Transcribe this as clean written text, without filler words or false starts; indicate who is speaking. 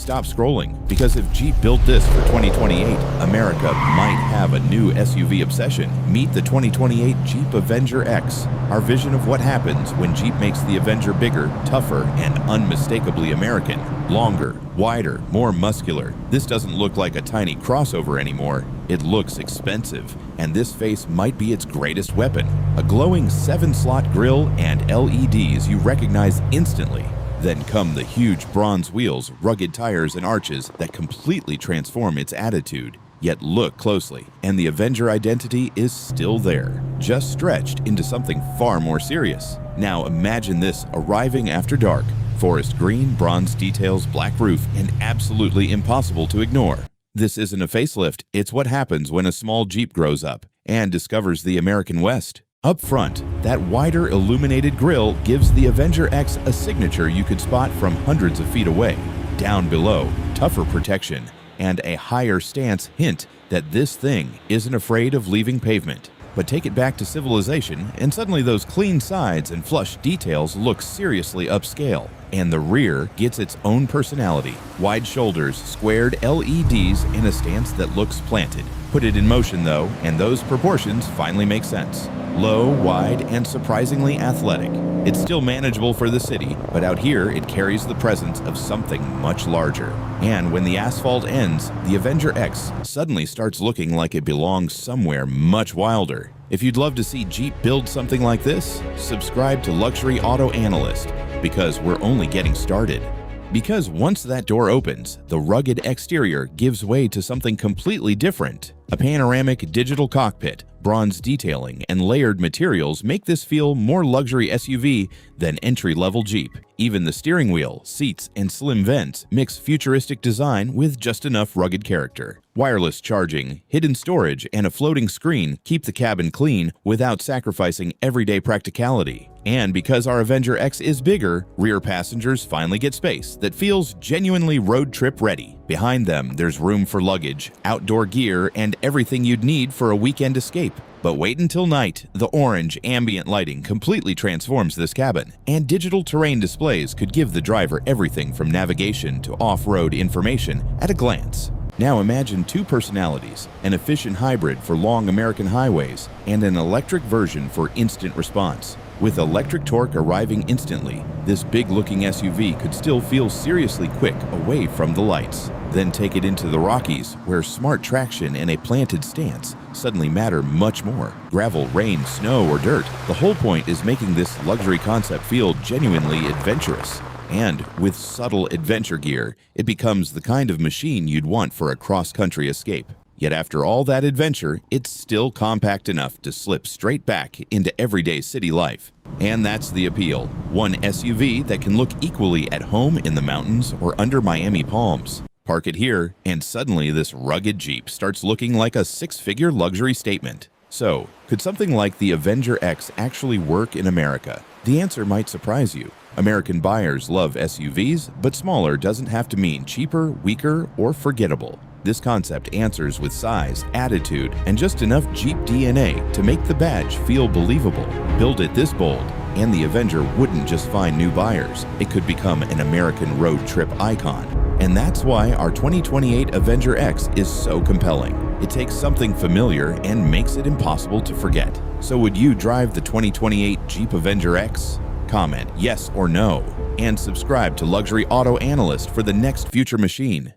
Speaker 1: Stop scrolling, because if Jeep built this for 2028, America might have a new SUV obsession. Meet the 2028 Jeep Avenger X, our vision of what happens when Jeep makes the Avenger bigger, tougher, and unmistakably American. Longer, wider, more muscular. This doesn't look like a tiny crossover anymore. It looks expensive, and this face might be its greatest weapon. A glowing 7-slot grille and LEDs you recognize instantly. Then come the huge bronze wheels, rugged tires, and arches that completely transform its attitude. Yet look closely, and the Avenger identity is still there, just stretched into something far more serious. Now imagine this arriving after dark. Forest green, bronze details, black roof, and absolutely impossible to ignore. This isn't a facelift, it's what happens when a small Jeep grows up and discovers the American West. Up front, that wider illuminated grille gives the Avenger X a signature you could spot from hundreds of feet away. Down below, tougher protection and a higher stance hint that this thing isn't afraid of leaving pavement. But take it back to civilization, and suddenly those clean sides and flush details look seriously upscale. And the rear gets its own personality. Wide shoulders, squared LEDs, and a stance that looks planted. Put it in motion though, and those proportions finally make sense. Low, wide, and surprisingly athletic. It's still manageable for the city, but out here it carries the presence of something much larger. And when the asphalt ends, the Avenger X suddenly starts looking like it belongs somewhere much wilder. If you'd love to see Jeep build something like this, subscribe to Luxury Auto Analyst, because we're only getting started. Because once that door opens, the rugged exterior gives way to something completely different. A panoramic digital cockpit, bronze detailing, and layered materials make this feel more luxury SUV than entry-level Jeep. Even the steering wheel, seats, and slim vents mix futuristic design with just enough rugged character. Wireless charging, hidden storage, and a floating screen keep the cabin clean without sacrificing everyday practicality. And because our Avenger X is bigger, rear passengers finally get space that feels genuinely road trip ready. Behind them, there's room for luggage, outdoor gear, and everything you'd need for a weekend escape. But wait until night. The orange ambient lighting completely transforms this cabin, and digital terrain displays could give the driver everything from navigation to off-road information at a glance. Now imagine two personalities, an efficient hybrid for long American highways and an electric version for instant response. With electric torque arriving instantly, this big-looking SUV could still feel seriously quick away from the lights. Then take it into the Rockies, where smart traction and a planted stance suddenly matter much more. Gravel, rain, snow, or dirt, the whole point is making this luxury concept feel genuinely adventurous. And with subtle adventure gear, it becomes the kind of machine you'd want for a cross-country escape. Yet after all that adventure, it's still compact enough to slip straight back into everyday city life. And that's the appeal. One SUV that can look equally at home in the mountains or under Miami palms. Park it here, and suddenly this rugged Jeep starts looking like a six-figure luxury statement. So, could something like the Avenger X actually work in America? The answer might surprise you. American buyers love SUVs, but smaller doesn't have to mean cheaper, weaker, or forgettable. This concept answers with size, attitude, and just enough Jeep DNA to make the badge feel believable. Build it this bold, and the Avenger wouldn't just find new buyers, it could become an American road trip icon. And that's why our 2028 Avenger X is so compelling. It takes something familiar and makes it impossible to forget. So would you drive the 2028 Jeep Avenger X? Comment yes or no, and subscribe to Luxury Auto Analyst for the next future machine.